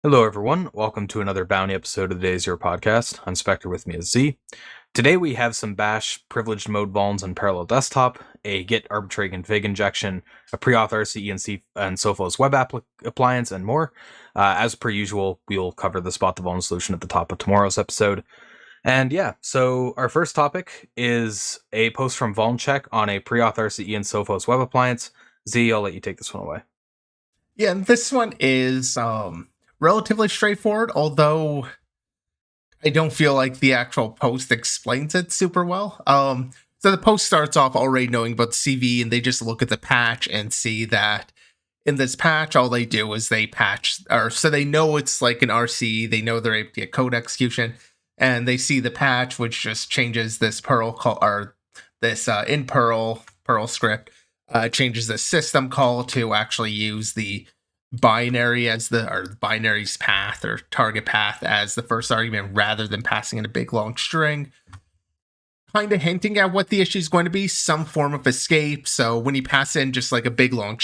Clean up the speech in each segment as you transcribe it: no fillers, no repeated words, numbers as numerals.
Hello, everyone. Welcome to another Bounty episode of the Day Zero podcast. I'm Spectre, with me is Z. Today we have some bash privileged mode vulns on parallel desktop, a git arbitrary config injection, a pre-auth RCE and Sophos web appliance, and more. As per usual, we'll cover the spot the vuln solution at the top of tomorrow's episode. And yeah, so our first topic is a post from vulncheck on a pre-auth RCE and Sophos web appliance. Z, I'll let you take this one away. Yeah, and this one is relatively straightforward, although I don't feel like the actual post explains it super well. So the post starts off already knowing about the CV, and they just look at the patch and see that in this patch, all they do is they patch, or so they know it's like an RCE, they know they're able to get code execution, and they see the patch, which just changes this Perl call, or this in Perl script, changes the system call to actually use the binary as binary's path or target path as the first argument rather than passing in a big long string, kind of hinting at what the issue is going to be, some form of escape. So when you pass in just like a big long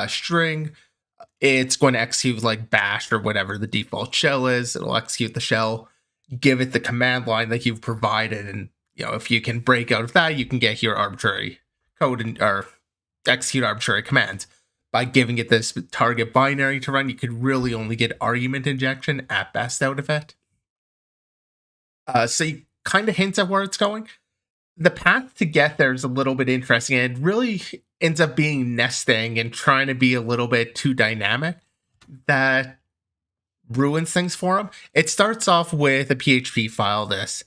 string, it's going to execute like bash or whatever the default shell is. It'll execute the shell, give it the command line that you've provided, and if you can break out of that, you can get your arbitrary code or execute arbitrary commands. By giving it this target binary to run, you could really only get argument injection at best out of it. So you kind of hints at where it's going. The path to get there is a little bit interesting, and it really ends up being nesting and trying to be a little bit too dynamic. That ruins things for them. It starts off with a PHP file, this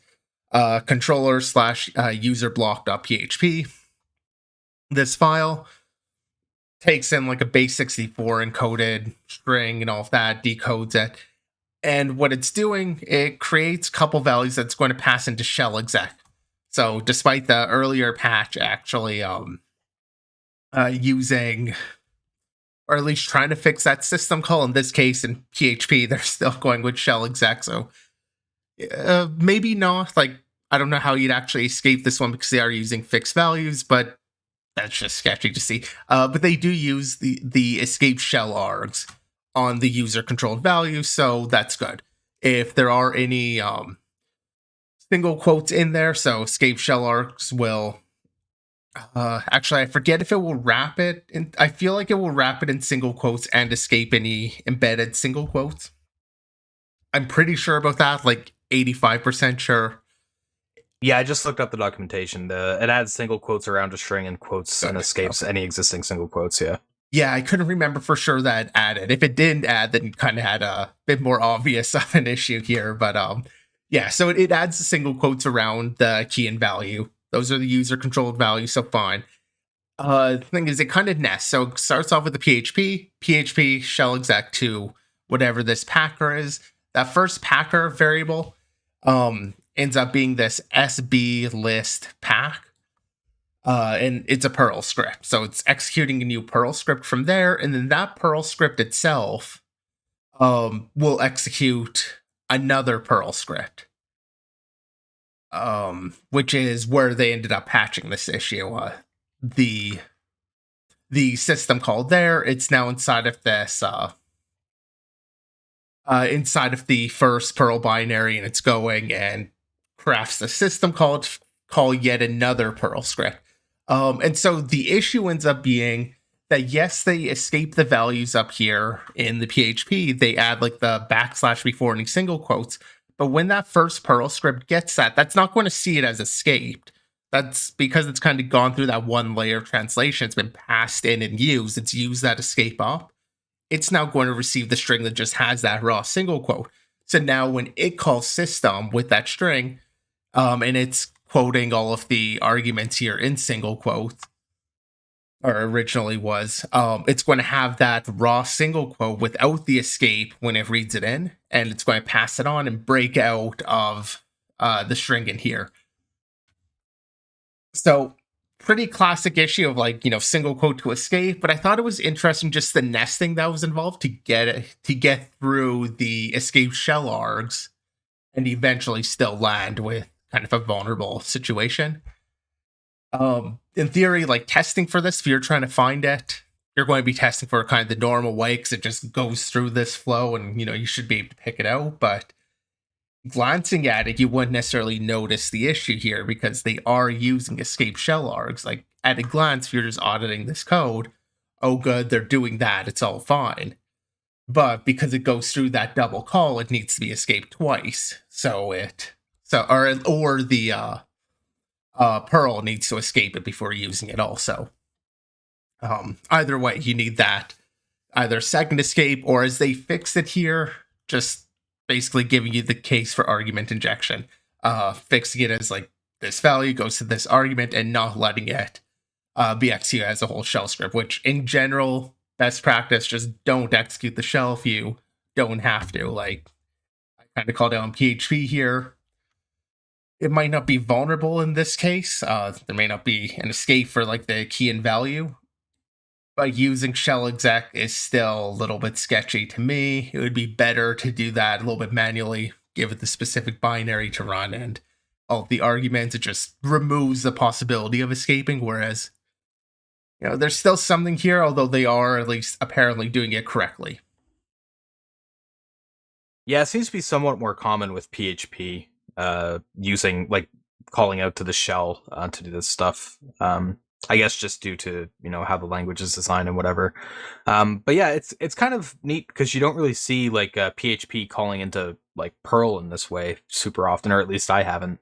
controller / user block.php. This file takes in like a base 64 encoded string and all of that, decodes it. And what it's doing, it creates a couple values that's going to pass into shell exec. So despite the earlier patch actually using, or at least trying to fix that system call, in this case in PHP, they're still going with shell exec. So maybe not, like, I don't know how you'd actually escape this one because they are using fixed values, but that's just sketchy to see. But they do use the escape shell args on the user controlled value, so that's good. If there are any single quotes in there, so escape shell args will actually, I forget if it will wrap it in, I feel like it will wrap it in single quotes and escape any embedded single quotes. I'm pretty sure about that, like 85% sure. Yeah, I just looked up the documentation. It adds single quotes around a string and quotes and escapes any existing single quotes, yeah. Yeah, I couldn't remember for sure that added. If it didn't add, then it kind of had a bit more obvious of an issue here. But yeah, so it adds the single quotes around the key and value. Those are the user-controlled values, so fine. The thing is, it kind of nests. So it starts off with the PHP shell exec to whatever this packer is. That first packer variable ends up being this SB list pack. And it's a Perl script. So it's executing a new Perl script from there. And then that Perl script itself will execute another Perl script. Which is where they ended up patching this issue. The system call there, it's now inside of this inside of the first Perl binary, and it's going and crafts the system call to call yet another Perl script. And so the issue ends up being that, yes, they escape the values up here in the PHP. They add like the / before any single quotes. But when that first Perl script gets that, that's not going to see it as escaped. That's because it's kind of gone through that one layer of translation. It's been passed in and used. It's used that escape up. It's now going to receive the string that just has that raw single quote. So now when it calls system with that string, and it's quoting all of the arguments here in single quotes, or originally was, it's going to have that raw single quote without the escape when it reads it in, and it's going to pass it on and break out of the string in here. So pretty classic issue of like, single quote to escape, but I thought it was interesting just the nesting that was involved to get through the escape shell args and eventually still land with kind of a vulnerable situation. In theory, like testing for this, if you're trying to find it, you're going to be testing for kind of the normal way because it just goes through this flow and, you should be able to pick it out. But glancing at it, you wouldn't necessarily notice the issue here because they are using escape shell args. Like, at a glance, if you're just auditing this code, oh, good, they're doing that, it's all fine. But because it goes through that double call, it needs to be escaped twice. Or the Perl needs to escape it before using it also. Either way, you need that either second escape, or as they fixed it here, just basically giving you the case for argument injection. Fixing it as like this value goes to this argument and not letting it be executed as a whole shell script, which in general, best practice, just don't execute the shell if you don't have to. Like, I kind of called out on PHP here. It might not be vulnerable in this case. There may not be an escape for like the key and value, but using shell exec is still a little bit sketchy to me. It would be better to do that a little bit manually, give it the specific binary to run, and all of the arguments, it just removes the possibility of escaping, whereas there's still something here, although they are at least apparently doing it correctly. Yeah, it seems to be somewhat more common with PHP, using, like, calling out to the shell to do this stuff. I guess just due to, how the language is designed and whatever. But yeah, it's kind of neat because you don't really see, like, PHP calling into, like, Perl in this way super often, or at least I haven't.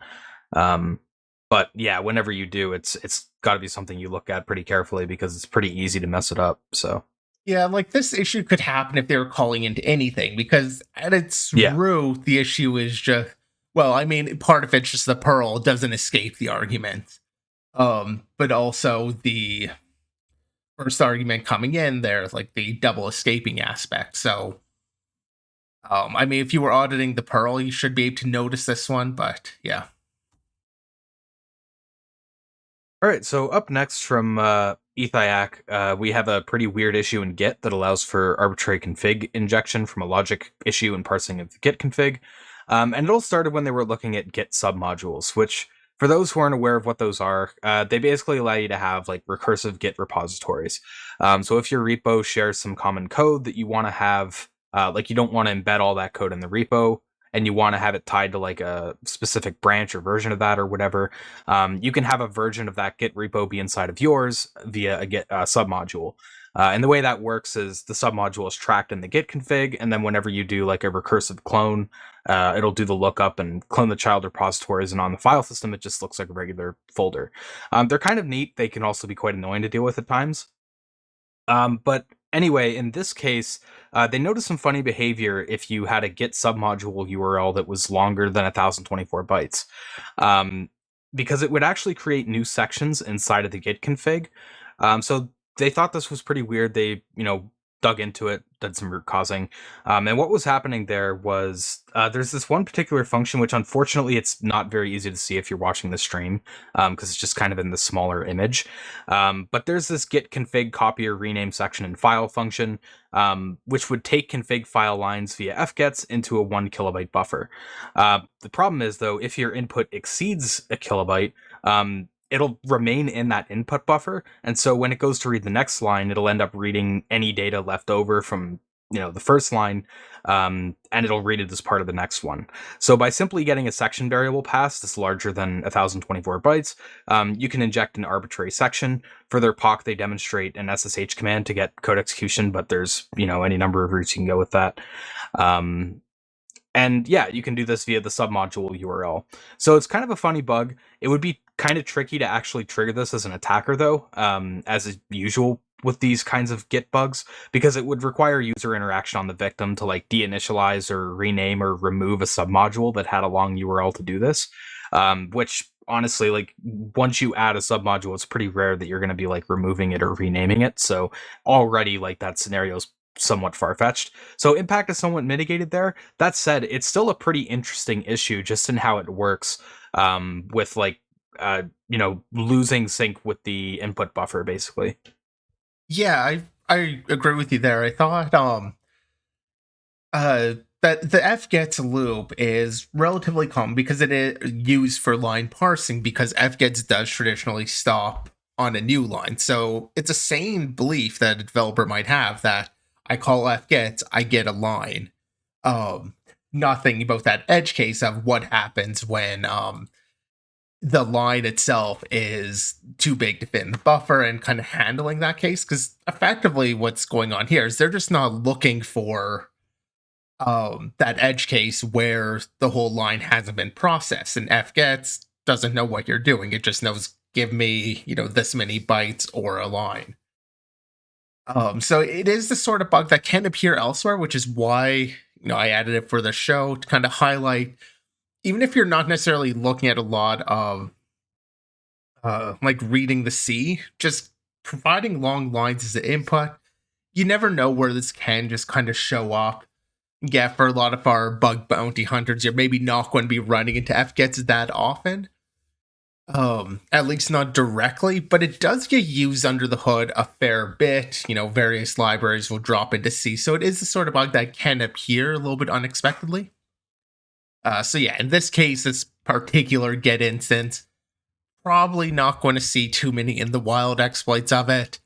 But yeah, whenever you do, it's got to be something you look at pretty carefully because it's pretty easy to mess it up. So yeah, like this issue could happen if they were calling into anything, because at its root, the issue is just, well, I mean, part of it's just the Perl doesn't escape the argument. But also the first argument coming in there, like the double escaping aspect. So, I mean, if you were auditing the Perl, you should be able to notice this one, but yeah. all right, so up next from Ethiac, we have a pretty weird issue in Git that allows for arbitrary config injection from a logic issue and parsing of the Git config. And it all started when they were looking at Git submodules, which, for those who aren't aware of what those are, they basically allow you to have like recursive Git repositories. So if your repo shares some common code that you want to have, like you don't want to embed all that code in the repo, and you want to have it tied to like a specific branch or version of that or whatever, you can have a version of that Git repo be inside of yours via a Git submodule. And the way that works is the submodule is tracked in the Git config, and then whenever you do like a recursive clone, it'll do the lookup and clone the child repositories, and on the file system, it just looks like a regular folder. They're kind of neat. They can also be quite annoying to deal with at times. But anyway, in this case, they noticed some funny behavior if you had a Git submodule URL that was longer than 1024 bytes. Because it would actually create new sections inside of the Git config. So they thought this was pretty weird. They, dug into it, did some root causing. And what was happening there was there's this one particular function, which unfortunately it's not very easy to see if you're watching the stream, because it's just kind of in the smaller image. But there's this git config copy or rename section and file function, which would take config file lines via fgets into a 1 kilobyte buffer. The problem is, though, if your input exceeds a kilobyte, it'll remain in that input buffer, and so when it goes to read the next line, it'll end up reading any data left over from the first line, and it'll read it as part of the next one. So by simply getting a section variable passed that's larger than 1024 bytes, you can inject an arbitrary section. For their POC, they demonstrate an SSH command to get code execution, but there's any number of routes you can go with that. And yeah, you can do this via the submodule URL. So it's kind of a funny bug. It would be kind of tricky to actually trigger this as an attacker, though, as is usual with these kinds of Git bugs, because it would require user interaction on the victim to like deinitialize or rename or remove a submodule that had a long URL to do this, which honestly, like, once you add a submodule, it's pretty rare that you're going to be like removing it or renaming it. So already, like, that scenario's somewhat far-fetched. So impact is somewhat mitigated there. That said, it's still a pretty interesting issue just in how it works, with like losing sync with the input buffer, basically. Yeah, I agree with you there. I thought that the fgets loop is relatively common because it is used for line parsing, because fgets does traditionally stop on a new line. So it's a sane belief that a developer might have that I call fgets, I get a line. Not thinking about that edge case of what happens when the line itself is too big to fit in the buffer, and kind of handling that case. Because effectively what's going on here is they're just not looking for that edge case where the whole line hasn't been processed, and fgets doesn't know what you're doing. It just knows, give me, this many bytes or a line. So it is the sort of bug that can appear elsewhere, which is why, I added it for the show to kind of highlight, even if you're not necessarily looking at a lot of like reading the C, just providing long lines as an input, you never know where this can just kind of show up. Yeah, for a lot of our bug bounty hunters, you're maybe not going to be running into fgets that often. At least not directly, but it does get used under the hood a fair bit. Various libraries will drop into C, so it is the sort of bug that can appear a little bit unexpectedly. So yeah, in this case, this particular get instance, probably not going to see too many in the wild exploits of it.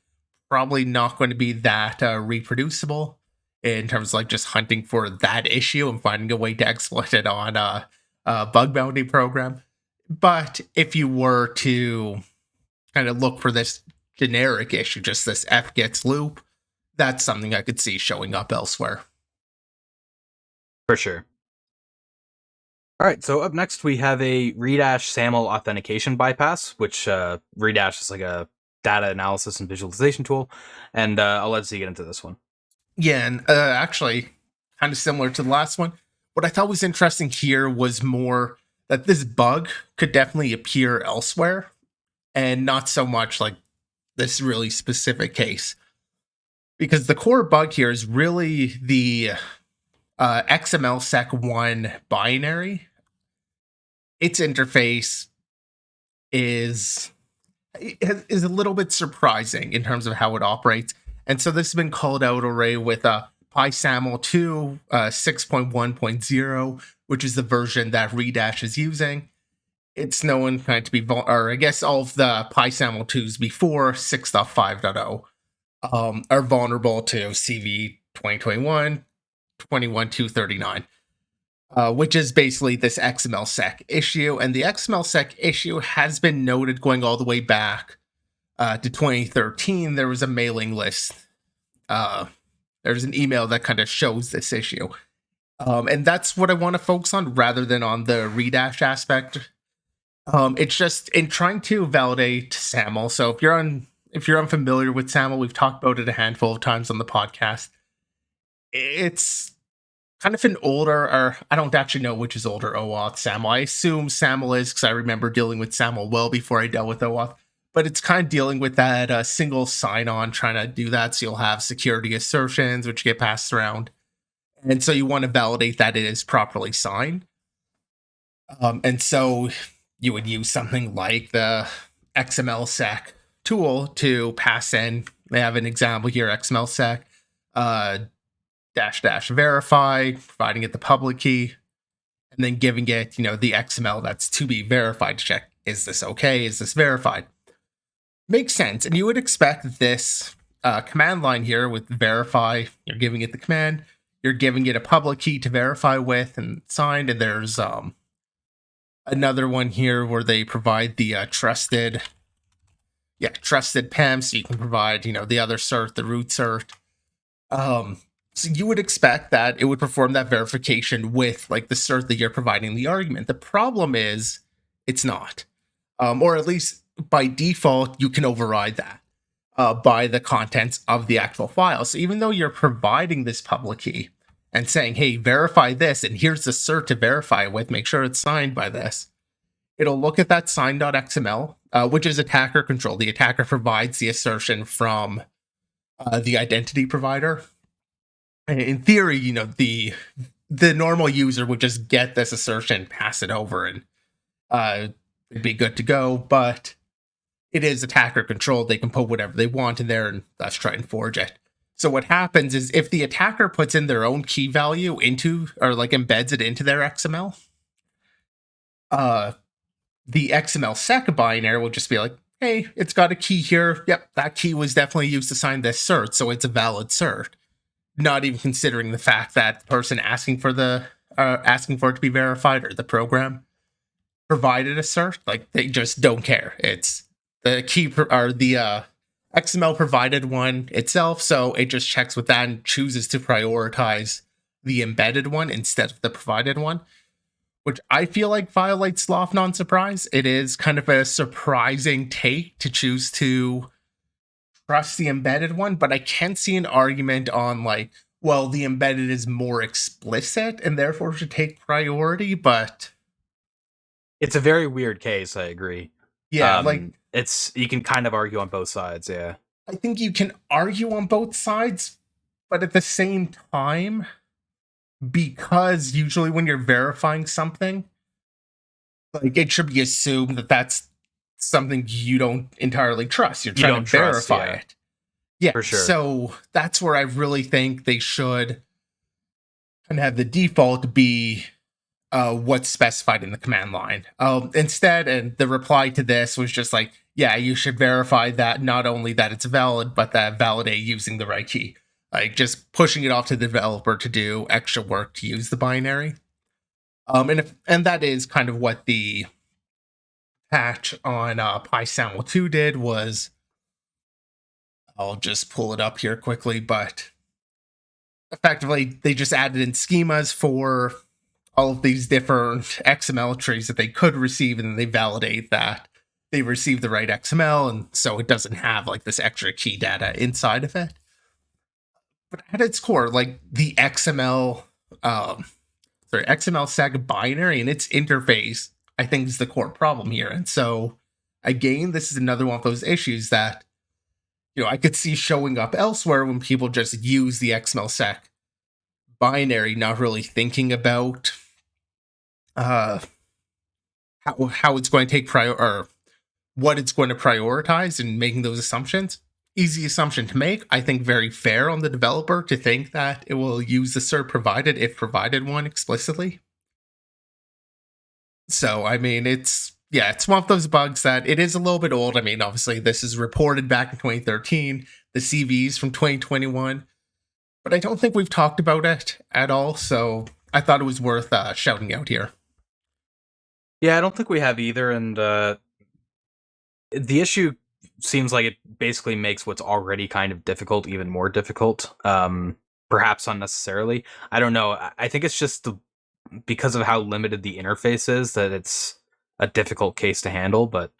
Probably not going to be that reproducible in terms of like just hunting for that issue and finding a way to exploit it on a bug bounty program. But if you were to kind of look for this generic issue, just this fgets loop, that's something I could see showing up elsewhere. For sure. All right, so up next we have a Redash SAML authentication bypass, which Redash is like a data analysis and visualization tool, and I'll let Z get into this one. Yeah, and actually, kind of similar to the last one, what I thought was interesting here was more that this bug could definitely appear elsewhere, and not so much like this really specific case. Because the core bug here is really the XML sec1 binary. Its interface is a little bit surprising in terms of how it operates. And so this has been called out already with PySAML 2 6.1.0, which is the version that Redash is using. It's known kind of to be, or I guess all of the PySAML 2s before 6.5.0 are vulnerable to CV 2021 21239, which is basically this XML sec issue. And the XML sec issue has been noted going all the way back to 2013. There was a mailing list. There's an email that kind of shows this issue. And that's what I want to focus on rather than on the Redash aspect. It's just in trying to validate SAML. So if you're unfamiliar with SAML, we've talked about it a handful of times on the podcast. It's kind of an older, or I don't actually know which is older, OAuth, SAML. I assume SAML is, because I remember dealing with SAML well before I dealt with OAuth. But it's kind of dealing with that single sign-on, trying to do that. So you'll have security assertions, which get passed around. And so you want to validate that it is properly signed. And so you would use something like the XML sec tool to pass in. They have an example here, XML sec -- verify, providing it the public key, and then giving it, the XML that's to be verified to check, is this okay? Is this verified? Makes sense. And you would expect this command line here with verify, you're giving it the command, you're giving it a public key to verify with and signed, and there's another one here where they provide the trusted PEM, so you can provide, the other cert, the root cert. So you would expect that it would perform that verification with like the cert that you're providing the argument. The problem is it's not, or at least by default, you can override that by the contents of the actual file. So even though you're providing this public key and saying, hey, verify this, and here's the cert to verify with, make sure it's signed by this, it'll look at that sign.xml, which is attacker control. The attacker provides the assertion from the identity provider. In theory, the normal user would just get this assertion, pass it over, and it'd be good to go. But it is attacker controlled. They can put whatever they want in there and thus try and forge it. So what happens is if the attacker puts in their own key value into, or like embeds it into their XML, the XML sec binary will just be like, hey, it's got a key here. Yep, that key was definitely used to sign this cert, so it's a valid cert. Not even considering the fact that the person asking for it to be verified, or the program provided a cert, like they just don't care. It's the key or the XML provided one itself, so it just checks with that and chooses to prioritize the embedded one instead of the provided one, which I feel like violates law of non-surprise. It is kind of a surprising take to choose to trust the embedded one, but I can see an argument on like, well, the embedded is more explicit and therefore should take priority, but It's a very weird case, I agree. yeah, You can kind of argue on both sides, yeah. I think you can argue on both sides, but at the same time, because usually when you're verifying something, like it should be assumed that that's something you don't entirely trust. You're trying to verify it. Yeah, for sure. So that's where I really think they should and have the default be what's specified in the command line. Instead, and the reply to this was just like, yeah, you should verify that not only that it's valid, but that validate using the right key. Like just pushing it off to the developer to do extra work to use the binary. And that is kind of what the patch on PySAML 2 did. Was, I'll just pull it up here quickly, but effectively they just added in schemas for all of these different XML trees that they could receive, and then they validate that they received the right XML, and so it doesn't have like this extra key data inside of it. But at its core, like the XML seg binary and its interface, I think is the core problem here. And so again, this is another one of those issues that, you know, I could see showing up elsewhere when people just use the XML sec binary, not really thinking about how it's going to take or what it's going to prioritize, and making those assumptions. Easy assumption to make. I think very fair on the developer to think that it will use the cert provided if provided one explicitly. So, I mean, it's one of those bugs that it is a little bit old. I mean, obviously, this is reported back in 2013, the CVs from 2021, but I don't think we've talked about it at all, so I thought it was worth shouting out here. Yeah, I don't think we have either, and the issue seems like it basically makes what's already kind of difficult even more difficult, perhaps unnecessarily. I don't know. I think it's just because of how limited the interface is that it's a difficult case to handle, but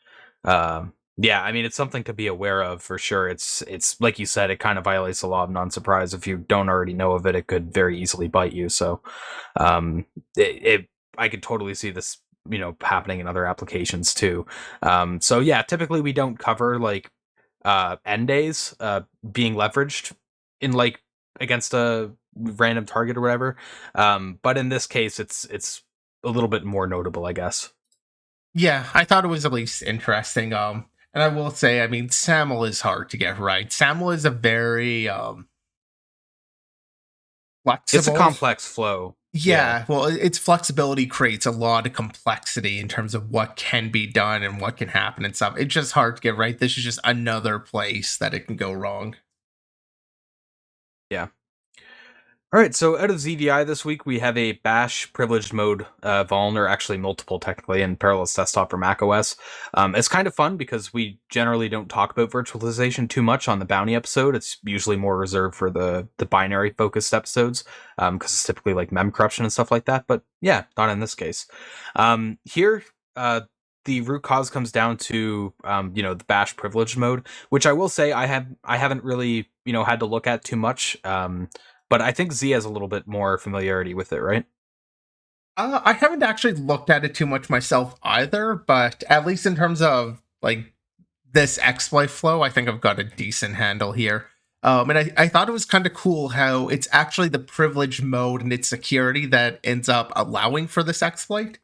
yeah, I mean, it's something to be aware of for sure. It's like you said, it kind of violates the law of non-surprise. If you don't already know of it, it could very easily bite you. So I could totally see this, you know, happening in other applications too. So yeah, typically we don't cover like end days being leveraged in like against a random target or whatever. But in this case, it's a little bit more notable, I guess. Yeah, I thought it was at least interesting. And I will say, I mean, SAML is hard to get right. SAML is a very flexible. It's a complex flow. Yeah, well, its flexibility creates a lot of complexity in terms of what can be done and what can happen and stuff. It's just hard to get right. This is just another place that it can go wrong. Yeah. All right, so out of ZDI this week, we have a bash privileged mode vuln, or actually multiple technically, in Parallels Desktop for macOS. It's kind of fun because we generally don't talk about virtualization too much on the Bounty episode. It's usually more reserved for the binary focused episodes because it's typically like mem corruption and stuff like that. But yeah, not in this case. Here, the root cause comes down to the bash privileged mode, which I will say I haven't really had to look at too much. But I think Z has a little bit more familiarity with it, right? I haven't actually looked at it too much myself either, but at least in terms of like this exploit flow, I think I've got a decent handle here. And I thought it was kind of cool how it's actually the privileged mode and its security that ends up allowing for this exploit.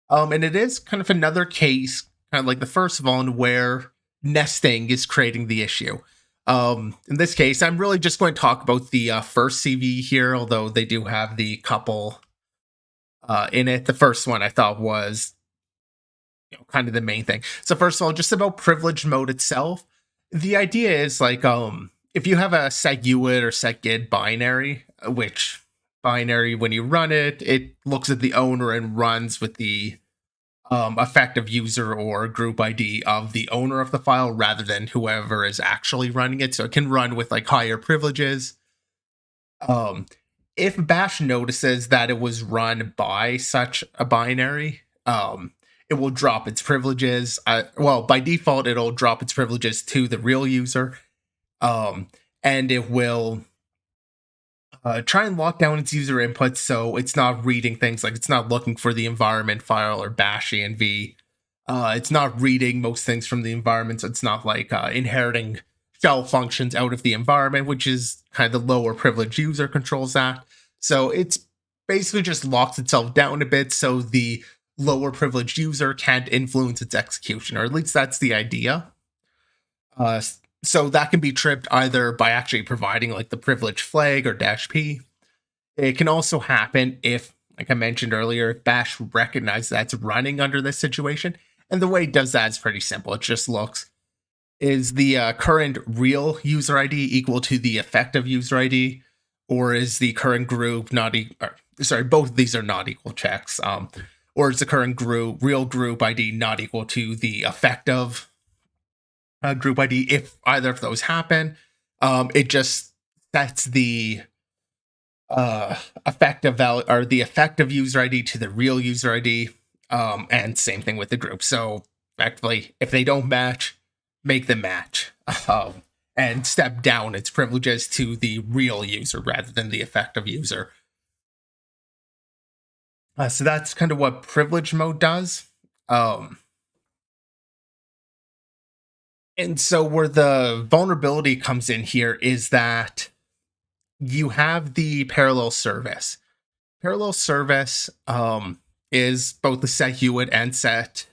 And it is kind of another case, kind of like the first one, where nesting is creating the issue. In this case, I'm really just going to talk about the first CV here, although they do have the couple in it. The first one I thought was kind of the main thing. So first of all, just about privilege mode itself, the idea is like if you have a setuid or setgid binary, which binary when you run it, it looks at the owner and runs with the effective user or group ID of the owner of the file rather than whoever is actually running it. So it can run with like higher privileges. If Bash notices that it was run by such a binary, it will drop its privileges. Well, by default, it'll drop its privileges to the real user. And it will try and lock down its user inputs so it's not reading things, like it's not looking for the environment file or bash env. It's not reading most things from the environment, so it's not like inheriting shell functions out of the environment, which is kind of the lower privilege user controls that. So it's basically just locks itself down a bit so the lower privileged user can't influence its execution, or at least that's the idea. So that can be tripped either by actually providing like the privilege flag or -p. It can also happen if, like I mentioned earlier, if Bash recognizes that's running under this situation. And the way it does that is pretty simple. It just looks, is the current real user ID equal to the effective user ID? Or is the current group not sorry, both of these are not equal checks. Or is the current real group ID not equal to the effective group ID? If either of those happen, it just sets the effective value or the effective user ID to the real user ID, and same thing with the group. So effectively, if they don't match, make them match, and step down its privileges to the real user rather than the effective user. So that's kind of what privilege mode does. And so where the vulnerability comes in here is that you have the parallel service. Parallel service is both the setuid and set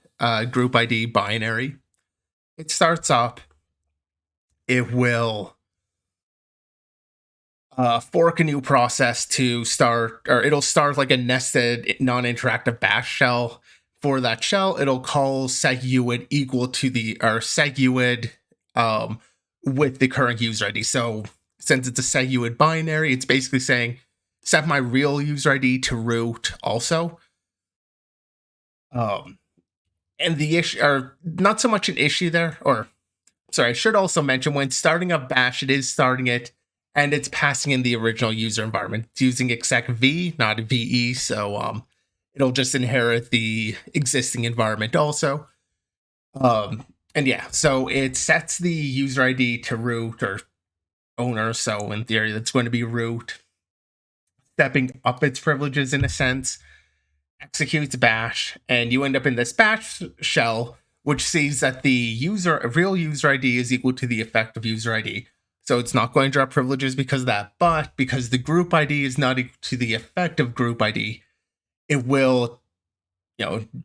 group ID binary. It starts up, it will fork a new process to start, or it'll start like a nested non-interactive bash shell. For that shell, it'll call setuid equal to the, or setuid with the current user ID. So since it's a setuid binary, it's basically saying set my real user ID to root also. And the issue, or not so much an issue there, or sorry, I should also mention when starting up Bash, it is starting it and it's passing in the original user environment. It's using exec v, not ve, so it'll just inherit the existing environment also. And yeah, so it sets the user ID to root or owner, so in theory that's going to be root, stepping up its privileges in a sense, executes bash, and you end up in this bash shell, which sees that the real user ID is equal to the effective user ID. So it's not going to drop privileges because of that, but because the group ID is not equal to the effective group ID, it will,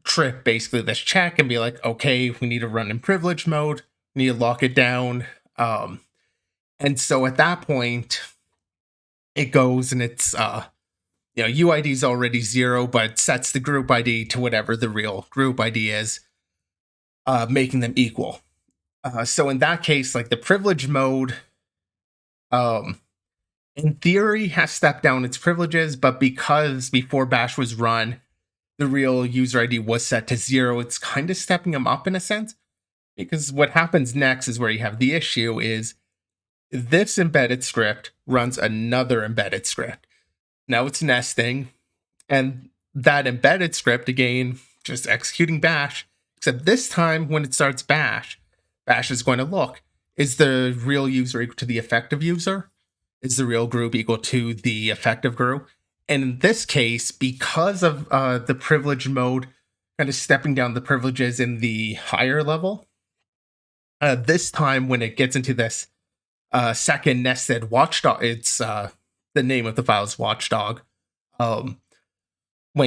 trip basically this check and be like, okay, we need to run in privilege mode, we need to lock it down. And so at that point, it goes and it's, UID is already 0, but sets the group ID to whatever the real group ID is, making them equal. So in that case, like the privilege mode, in theory, has stepped down its privileges, but because before Bash was run, the real user ID was set to 0, it's kind of stepping them up in a sense. Because what happens next is where you have the issue is this embedded script runs another embedded script. Now it's nesting, and that embedded script, again, just executing Bash, except this time when it starts Bash, Bash is going to look, is the real user equal to the effective user? Is the real group equal to the effective group? And in this case, because of the privilege mode kind of stepping down the privileges in the higher level, this time when it gets into this second nested watchdog, it's the name of the file is watchdog. When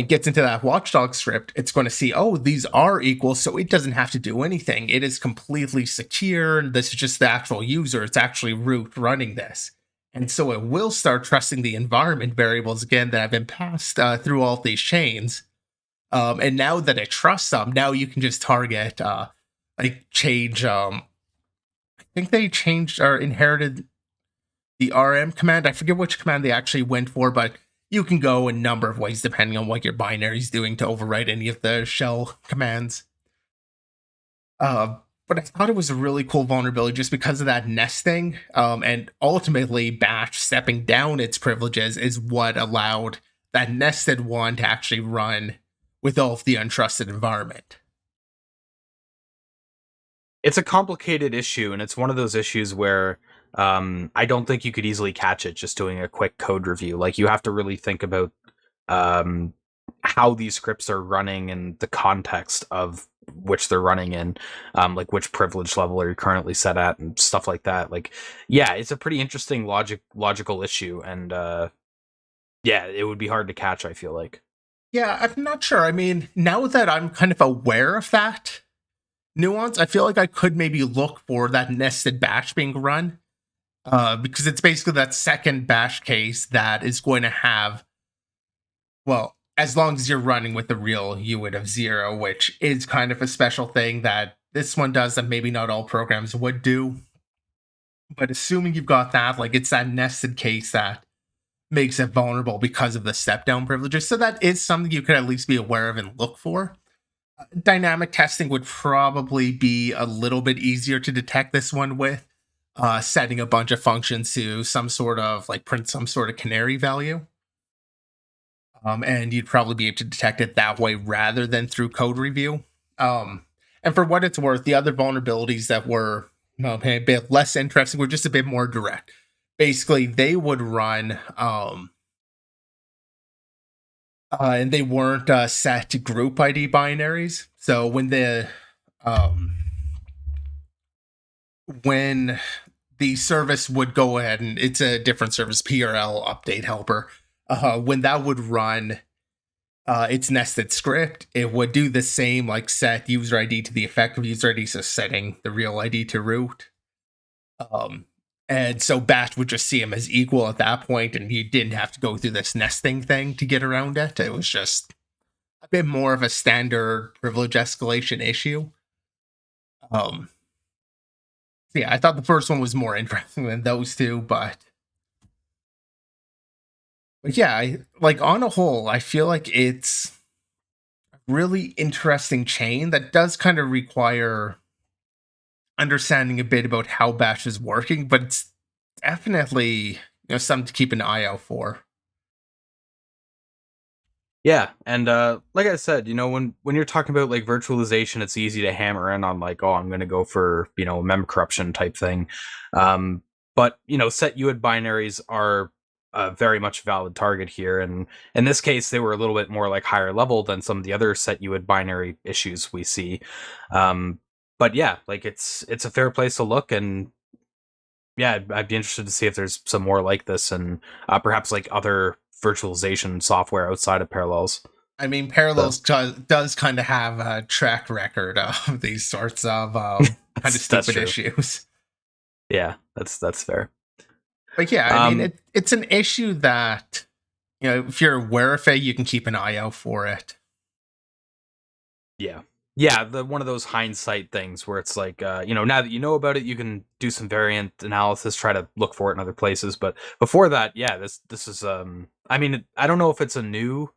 it gets into that watchdog script, it's going to see, oh, these are equal, so it doesn't have to do anything. It is completely secure. This is just the actual user. It's actually root running this. And so it will start trusting the environment variables again that have been passed through all of these chains. And now that it trusts them, now you can just target, change. I think they changed or inherited the RM command. I forget which command they actually went for, but you can go a number of ways depending on what your binary is doing to overwrite any of the shell commands. But I thought it was a really cool vulnerability just because of that nesting. And ultimately, Bash stepping down its privileges is what allowed that nested one to actually run with all of the untrusted environment. It's a complicated issue, and it's one of those issues where I don't think you could easily catch it just doing a quick code review. Like, you have to really think about how these scripts are running and the context of which they're running in, like which privilege level are you currently set at and stuff like that. Like, yeah, it's a pretty interesting logical issue, and yeah, it would be hard to catch, I feel like. Yeah, I'm not sure. I mean, now that I'm kind of aware of that nuance, I feel like I could maybe look for that nested bash being run, because it's basically that second bash case that is going to have, well, as long as you're running with the real UID of 0, which is kind of a special thing that this one does that maybe not all programs would do. But assuming you've got that, like, it's that nested case that makes it vulnerable because of the step down privileges. So that is something you could at least be aware of and look for. Dynamic testing would probably be a little bit easier to detect this one with, setting a bunch of functions to some sort of, like, print some sort of canary value. And you'd probably be able to detect it that way rather than through code review. And for what it's worth, the other vulnerabilities that were a bit less interesting were just a bit more direct. Basically, they would run, and they weren't set to group ID binaries. So when the service would go ahead, and it's a different service, PRL update helper, when that would run its nested script, it would do the same, like set user ID to the effective user ID, so setting the real ID to root. And so Bash would just see them as equal at that point, and you didn't have to go through this nesting thing to get around it. It was just a bit more of a standard privilege escalation issue. Yeah, I thought the first one was more interesting than those two, but yeah, like, on a whole, I feel like it's a really interesting chain that does kind of require understanding a bit about how Bash is working, but it's definitely, something to keep an eye out for. Yeah, and like I said, when you're talking about like virtualization, it's easy to hammer in on like, oh, I'm going to go for mem corruption type thing, but set UID binaries are a very much valid target here, and in this case, they were a little bit more like higher level than some of the other set UID binary issues we see. But yeah, like it's a fair place to look, and yeah, I'd be interested to see if there's some more like this, and perhaps like other virtualization software outside of Parallels. I mean, Parallels does kind of have a track record of these sorts of kind of stupid issues. Yeah, that's fair. But yeah, I mean, it's an issue that, if you're aware of it, you can keep an eye out for it. Yeah. One of those hindsight things where it's like, now that you know about it, you can do some variant analysis, try to look for it in other places. But before that, yeah, this is, I mean, I don't know if it's a new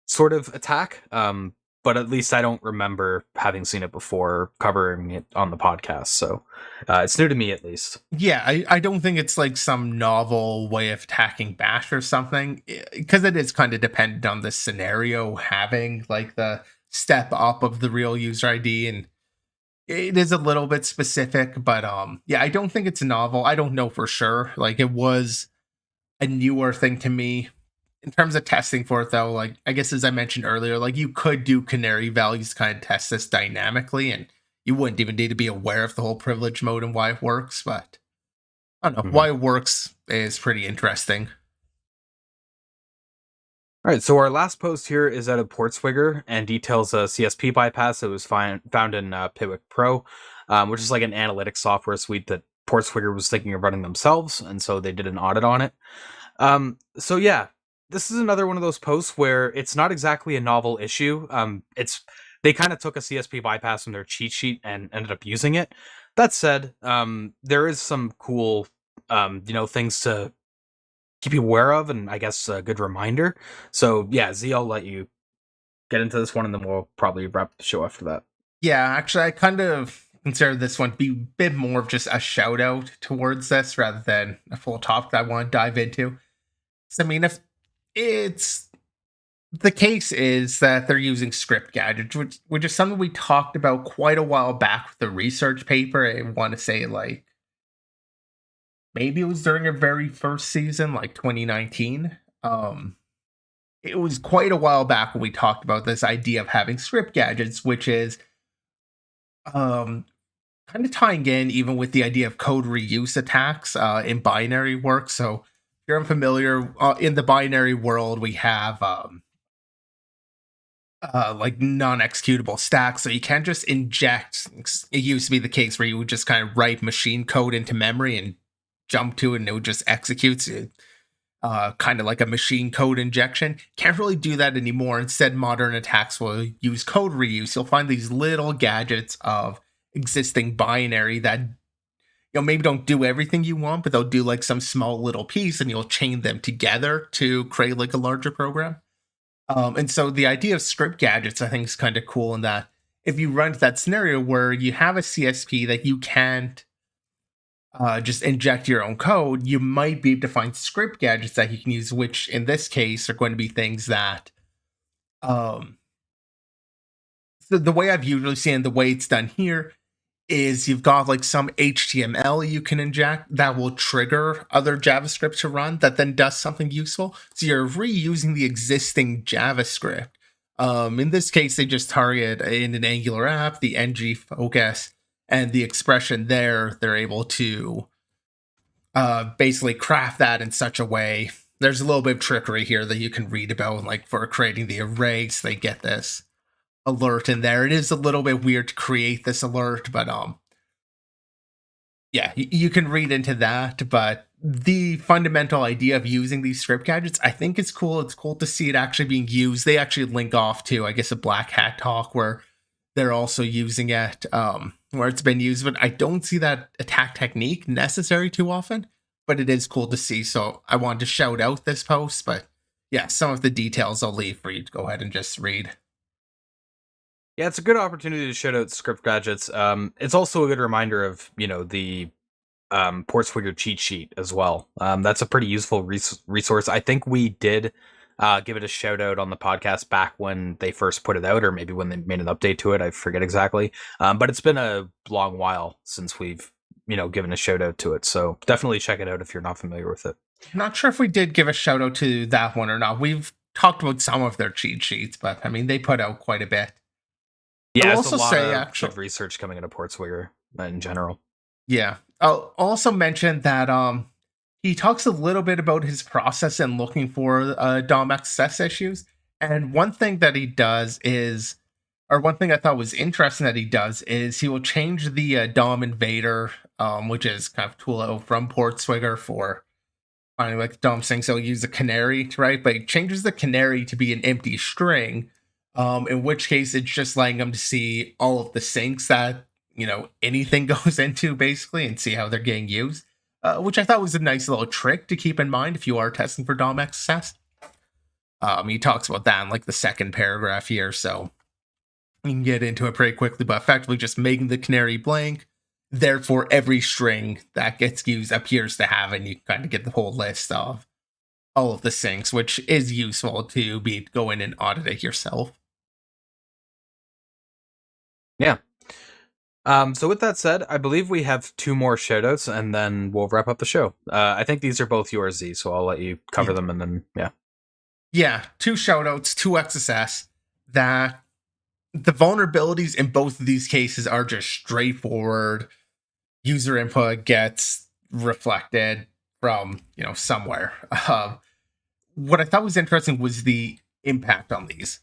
sort of attack, but at least I don't remember having seen it before, covering it on the podcast. So it's new to me, at least. Yeah, I don't think it's like some novel way of attacking Bash or something, because it is kind of dependent on the scenario having like the step up of the real user ID, and it is a little bit specific, but yeah, I don't think it's novel. I don't know for sure. Like, it was a newer thing to me. In terms of testing for it, though, like, I guess as I mentioned earlier, like, you could do canary values to kind of test this dynamically, and you wouldn't even need to be aware of the whole privilege mode and why it works, but I don't know. Why it works is pretty interesting. All right, so our last post here is out of Portswigger and details a CSP bypass that was found in Piwik PRO, which is like an analytics software suite that Portswigger was thinking of running themselves, and so they did an audit on it. So yeah, this is another one of those posts where it's not exactly a novel issue. They kind of took a CSP bypass from their cheat sheet and ended up using it. That said, there is some cool, things to keep you aware of, and I guess a good reminder. So yeah, Z, I'll let you get into this one, and then we'll probably wrap the show after that. Yeah, actually, I kind of consider this one to be a bit more of just a shout out towards this rather than a full topic that I want to dive into. So, I mean, if it's the case is that they're using script gadgets, which is something we talked about quite a while back with the research paper. I want to say, like, maybe it was during our very first season, like 2019. It was quite a while back when we talked about this idea of having script gadgets, which is kind of tying in even with the idea of code reuse attacks in binary work. So if you're unfamiliar, in the binary world, we have like non-executable stacks, so you can't just inject. It used to be the case where you would just kind of write machine code into memory and jump to it, and it would just execute it. Kind of like a machine code injection. Can't really do that anymore. Instead, modern attacks will use code reuse. You'll find these little gadgets of existing binary that maybe don't do everything you want, but they'll do like some small little piece, and you'll chain them together to create like a larger program. And so the idea of script gadgets, I think, is kind of cool in that if you run into that scenario where you have a CSP that you can't just inject your own code, you might be able to find script gadgets that you can use, which in this case are going to be things that so the way I've usually seen the way it's done here is you've got like some HTML you can inject that will trigger other JavaScript to run that then does something useful. So you're reusing the existing JavaScript. In this case, they just target in an Angular app, the ng focus, and the expression there. They're able to basically craft that in such a way. There's a little bit of trickery here that you can read about, like for creating the arrays, they get this alert in there. It is a little bit weird to create this alert, but yeah, you can read into that. But the fundamental idea of using these script gadgets, I think is cool. It's cool to see it actually being used. They actually link off to, I guess, a Black Hat talk where they're also using it, where it's been used. But I don't see that attack technique necessary too often, but it is cool to see. So I wanted to shout out this post, but yeah, some of the details I'll leave for you to go ahead and just read. Yeah, it's a good opportunity to shout out script gadgets. It's also a good reminder of, the ports for your cheat sheet as well. That's a pretty useful resource. I think we did give it a shout out on the podcast back when they first put it out, or maybe when they made an update to it. I forget exactly. But it's been a long while since we've, given a shout out to it. So definitely check it out if you're not familiar with it. I'm not sure if we did give a shout out to that one or not. We've talked about some of their cheat sheets, but I mean, they put out quite a bit. Yeah, I'll it's also a lot say, of actually, good research coming into Portswigger in general. yeah. I'll also mention that he talks a little bit about his process in looking for DOM access issues. And one thing that he does is, or one thing I thought was interesting that he does is he will change the DOM invader, which is kind of tool from Portswigger for finding like DOM string. So he'll use a canary, right? But he changes the canary to be an empty string. In which case it's just letting them to see all of the sinks that, anything goes into basically and see how they're getting used, which I thought was a nice little trick to keep in mind if you are testing for DOM access. He talks about that in like the second paragraph here, so you can get into it pretty quickly, but effectively just making the canary blank. Therefore, every string that gets used appears to have, and you kind of get the whole list of all of the sinks, which is useful to go in and audit it yourself. Yeah. So with that said, I believe we have 2 more shoutouts, and then we'll wrap up the show. I think these are both yours, Z, so I'll let you cover them, and then, yeah. Yeah, 2 shoutouts, 2 XSS, that the vulnerabilities in both of these cases are just straightforward. User input gets reflected from, somewhere. What I thought was interesting was the impact on these.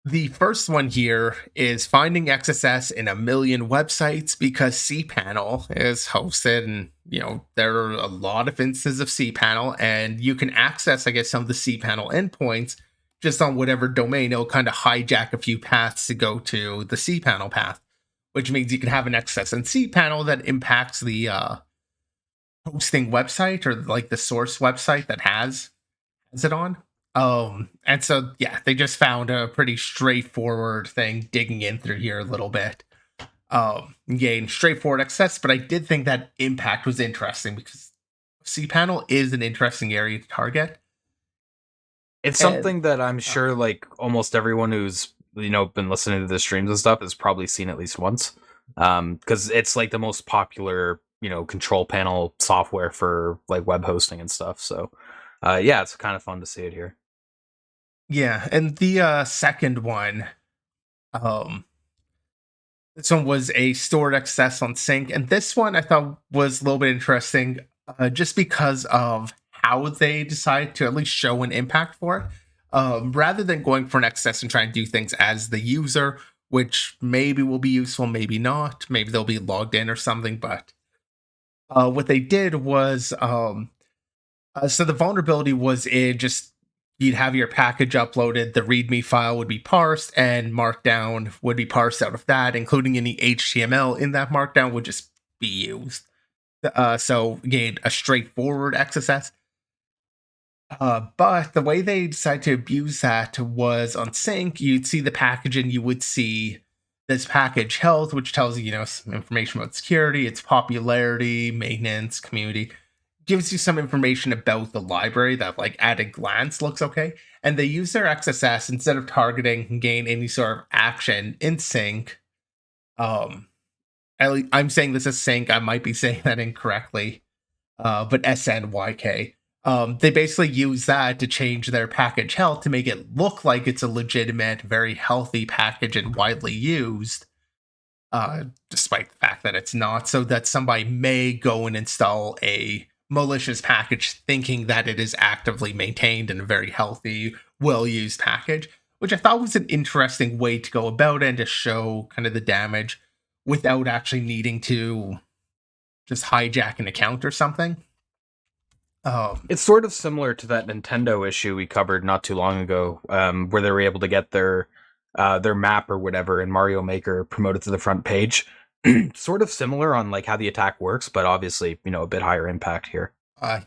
The first one here is finding XSS in a million websites because cPanel is hosted, and there are a lot of instances of cPanel, and you can access, I guess, some of the cPanel endpoints just on whatever domain. It'll kind of hijack a few paths to go to the cPanel path, which means you can have an XSS in cPanel that impacts the hosting website or like the source website that has it on. And so yeah, they just found a pretty straightforward thing digging in through here a little bit. Gain straightforward access, but I did think that impact was interesting because cPanel is an interesting area to target. It's something that I'm sure like almost everyone who's been listening to the streams and stuff has probably seen at least once. Because it's like the most popular control panel software for like web hosting and stuff. So yeah, it's kind of fun to see it here. Yeah, and the second one, this one was a stored access on Snyk, and this one I thought was a little bit interesting, just because of how they decided to at least show an impact for it, rather than going for an access and trying to do things as the user, which maybe will be useful, maybe not, maybe they'll be logged in or something. But what they did was, so the vulnerability was you'd have your package uploaded, the README file would be parsed, and Markdown would be parsed out of that, including any HTML in that Markdown would just be used. So again, a straightforward XSS. But the way they decided to abuse that was on Snyk, you'd see the package and you would see this package health, which tells you, some information about security, its popularity, maintenance, community. Gives you some information about the library that, like, at a glance looks okay. And they use their XSS instead of targeting and gain any sort of action in Snyk. I'm saying this as Snyk. I might be saying that incorrectly, but SNYK. They basically use that to change their package health to make it look like it's a legitimate, very healthy package and widely used, despite the fact that it's not, so that somebody may go and install a malicious package thinking that it is actively maintained and a very healthy, well-used package, which I thought was an interesting way to go about it and to show kind of the damage without actually needing to just hijack an account or something. It's sort of similar to that Nintendo issue we covered not too long ago, where they were able to get their map or whatever in Mario Maker promoted to the front page. Sort of similar on like how the attack works, but obviously a bit higher impact here.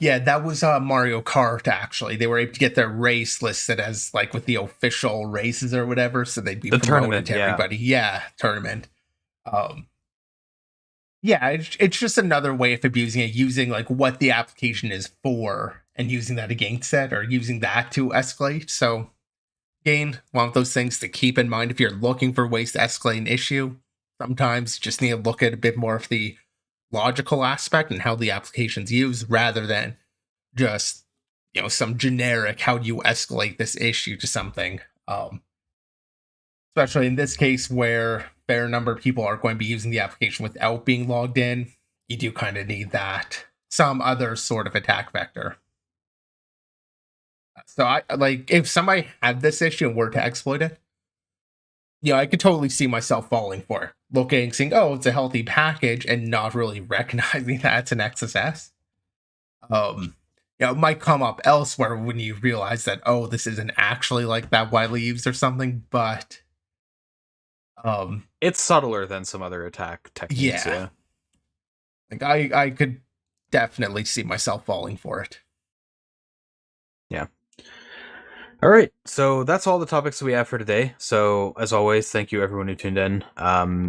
Yeah, that was Mario Kart. Actually, they were able to get their race listed as like with the official races or whatever, so they'd be the promoted tournament to everybody. Yeah, tournament. Yeah, it's just another way of abusing it, using like what the application is for and using that against it, or using that to escalate. So, again, one of those things to keep in mind if you're looking for ways to escalate an issue. Sometimes you just need to look at a bit more of the logical aspect and how the application's used rather than just, some generic how do you escalate this issue to something. Especially in this case where a fair number of people are going to be using the application without being logged in, you do kind of need that some other sort of attack vector. So I like if somebody had this issue and were to exploit it, I could totally see myself falling for it. Looking, seeing, oh, it's a healthy package, and not really recognizing that it's an XSS. It might come up elsewhere when you realize that, oh, this isn't actually like that widely used or something, but it's subtler than some other attack techniques. Yeah. Like I could definitely see myself falling for it. Yeah. All right, so that's all the topics we have for today. So, as always, thank you everyone who tuned in.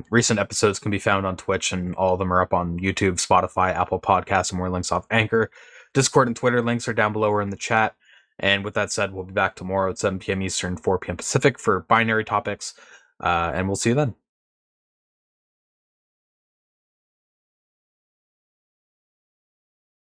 Recent episodes can be found on Twitch, and all of them are up on YouTube, Spotify, Apple Podcasts, and more links off Anchor. Discord and Twitter links are down below or in the chat. And with that said, we'll be back tomorrow at 7 p.m. Eastern, 4 p.m. Pacific for binary topics, and we'll see you then.